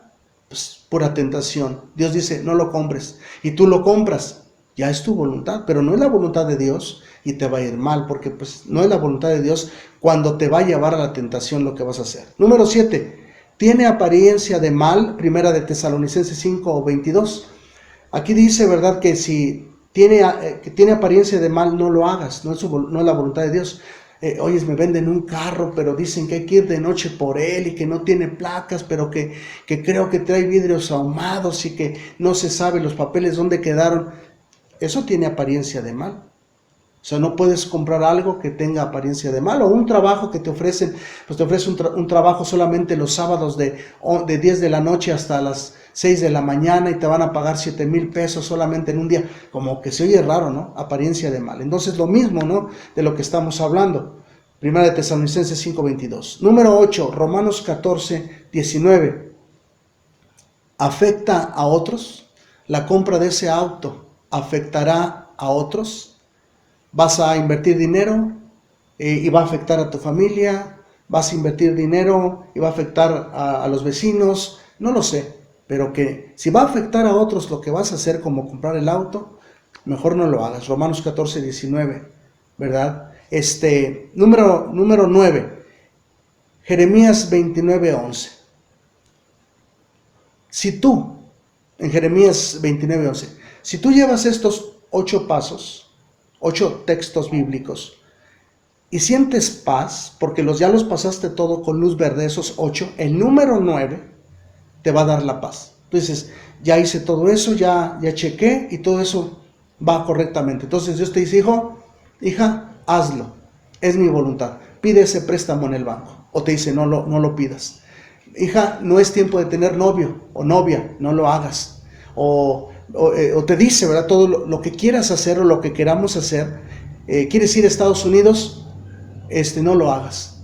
Pues pura tentación. Dios dice, no lo compres. Y tú lo compras. Ya es tu voluntad, pero no es la voluntad de Dios y te va a ir mal, porque pues no es la voluntad de Dios cuando te va a llevar a la tentación lo que vas a hacer. Número 7, tiene apariencia de mal. Primera de Tesalonicenses 5, 22. Aquí dice, ¿verdad?, que si tiene apariencia de mal, no lo hagas, no es la voluntad de Dios. Oye, me venden un carro, pero dicen que hay que ir de noche por él y que no tiene placas, pero que creo que trae vidrios ahumados y que no se sabe los papeles dónde quedaron. Eso tiene apariencia de mal. O sea, no puedes comprar algo que tenga apariencia de mal. O un trabajo que te ofrecen, pues te ofrece un trabajo solamente los sábados de 10 de la noche hasta las 6 de la mañana y te van a pagar 7,000 pesos solamente en un día. Como que se oye raro, ¿no? Apariencia de mal. Entonces lo mismo, ¿no?, de lo que estamos hablando. Primera de Tesalonicenses 5:22. Número 8, Romanos 14:19. ¿Afecta a otros? ¿La compra de ese auto afectará a otros? ¿Vas a invertir dinero y va a afectar a tu familia? ¿Vas a invertir dinero y va a afectar a los vecinos? No lo sé, pero que si va a afectar a otros lo que vas a hacer, como comprar el auto, mejor no lo hagas. Romanos 14:19, ¿verdad? Número 9, Jeremías 29:11. En Jeremías 29:11, si tú llevas estos 8 pasos, 8 textos bíblicos, y sientes paz, porque ya los pasaste todo con luz verde, esos 8, el número 9 te va a dar la paz. Tú dices, ya hice todo eso, ya chequé y todo eso va correctamente. Entonces Dios te dice, hijo, hija, hazlo, es mi voluntad. Pide ese préstamo en el banco. O te dice, no lo pidas. Hija, no es tiempo de tener novio o novia, no lo hagas. O te dice, ¿verdad?, todo lo que quieras hacer o lo que queramos hacer. ¿Quieres ir a Estados Unidos? No lo hagas.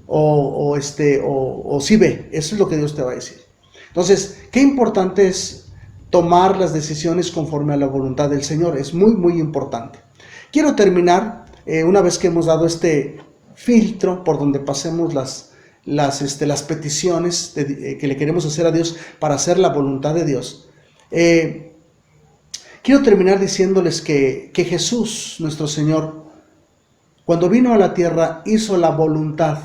O sí ve. Eso es lo que Dios te va a decir. Entonces, qué importante es tomar las decisiones conforme a la voluntad del Señor. Es muy, muy importante. Quiero terminar, una vez que hemos dado este filtro por donde pasemos las peticiones que le queremos hacer a Dios para hacer la voluntad de Dios. Quiero terminar diciéndoles que Jesús, nuestro Señor, cuando vino a la tierra, hizo la voluntad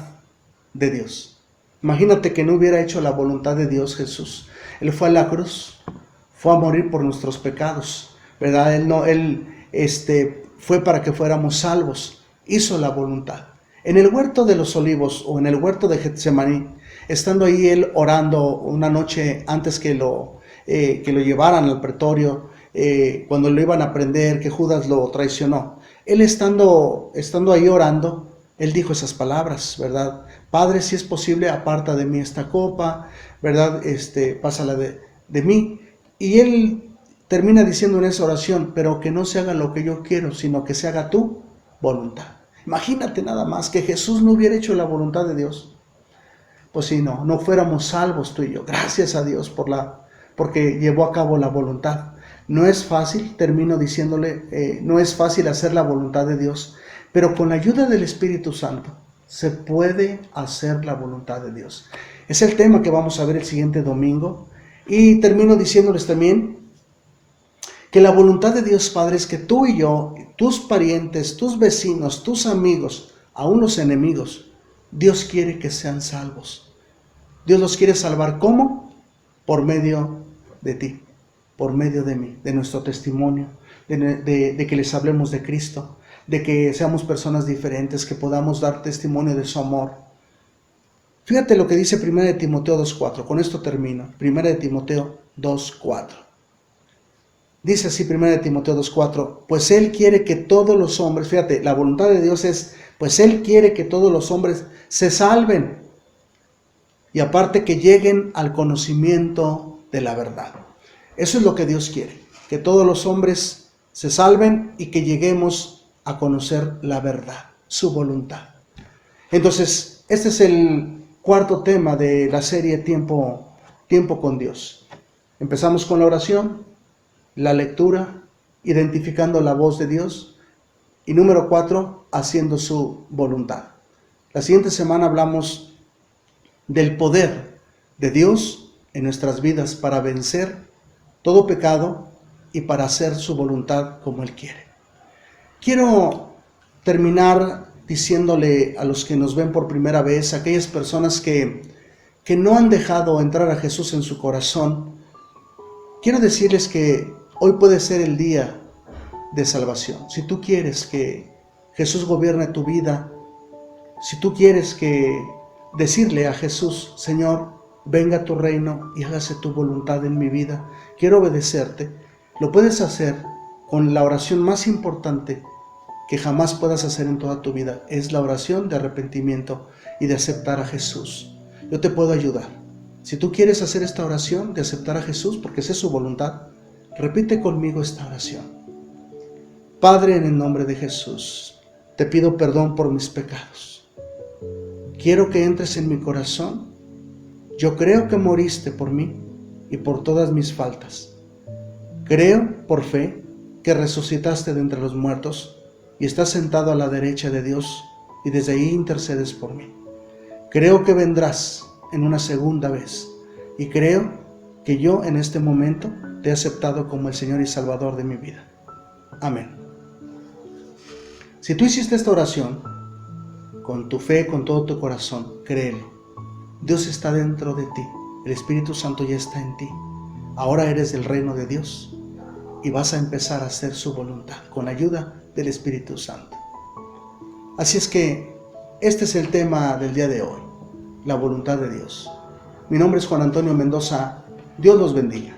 de Dios. Imagínate que no hubiera hecho la voluntad de Dios Jesús. Él fue a la cruz, fue a morir por nuestros pecados, ¿verdad? Él fue para que fuéramos salvos. Hizo la voluntad. En el huerto de los olivos o en el huerto de Getsemaní, estando ahí él orando una noche antes que lo llevaran al pretorio, cuando lo iban a prender, que Judas lo traicionó, él estando ahí orando, él dijo esas palabras, ¿verdad? Padre, si es posible, aparta de mí esta copa, ¿verdad? Pásala de mí. Y él termina diciendo en esa oración, pero que no se haga lo que yo quiero, sino que se haga tu voluntad. Imagínate nada más que Jesús no hubiera hecho la voluntad de Dios. Pues sí, no fuéramos salvos tú y yo. Gracias a Dios porque llevó a cabo la voluntad. No es fácil, termino diciéndole, no es fácil hacer la voluntad de Dios, pero con la ayuda del Espíritu Santo se puede hacer la voluntad de Dios. Es el tema que vamos a ver el siguiente domingo. Y termino diciéndoles también que la voluntad de Dios, Padre, es que tú y yo, tus parientes, tus vecinos, tus amigos, aún los enemigos, Dios quiere que sean salvos. Dios los quiere salvar. ¿Cómo? Por medio de ti, por medio de mí, de nuestro testimonio, de que les hablemos de Cristo, de que seamos personas diferentes, que podamos dar testimonio de su amor. Fíjate lo que dice 1 de Timoteo 2:4. Con esto termino. 1 de Timoteo 2:4. Dice así 1 de Timoteo 2:4. Pues Él quiere que todos los hombres, fíjate, la voluntad de Dios es, pues Él quiere que todos los hombres se salven. Y aparte que lleguen al conocimiento de la verdad. Eso es lo que Dios quiere, que todos los hombres se salven y que lleguemos a conocer la verdad, su voluntad. Entonces, este es el cuarto tema de la serie Tiempo con Dios. Empezamos con la oración, la lectura, identificando la voz de Dios, y número 4, haciendo su voluntad. La siguiente semana hablamos del poder de Dios en nuestras vidas para vencer todo pecado y para hacer su voluntad como Él quiere. Quiero terminar diciéndole a los que nos ven por primera vez, a aquellas personas que no han dejado entrar a Jesús en su corazón, quiero decirles que hoy puede ser el día de salvación. Si tú quieres que Jesús gobierne tu vida, si tú quieres decirle a Jesús, Señor, venga a tu reino y hágase tu voluntad en mi vida, quiero obedecerte, lo puedes hacer con la oración más importante que jamás puedas hacer en toda tu vida. Es la oración de arrepentimiento y de aceptar a Jesús. Yo te puedo ayudar. Si tú quieres hacer esta oración de aceptar a Jesús, porque esa es su voluntad, repite conmigo esta oración. Padre, en el nombre de Jesús, te pido perdón por mis pecados. Quiero que entres en mi corazón. Yo creo que moriste por mí y por todas mis faltas. Creo, por fe, que resucitaste de entre los muertos y estás sentado a la derecha de Dios y desde ahí intercedes por mí. Creo que vendrás en una segunda vez y creo que yo en este momento te he aceptado como el Señor y Salvador de mi vida. Amén. Si tú hiciste esta oración con tu fe, con todo tu corazón, créelo. Dios está dentro de ti, el Espíritu Santo ya está en ti. Ahora eres del reino de Dios y vas a empezar a hacer su voluntad con la ayuda del Espíritu Santo. Así es que este es el tema del día de hoy, la voluntad de Dios. Mi nombre es Juan Antonio Mendoza. Dios los bendiga.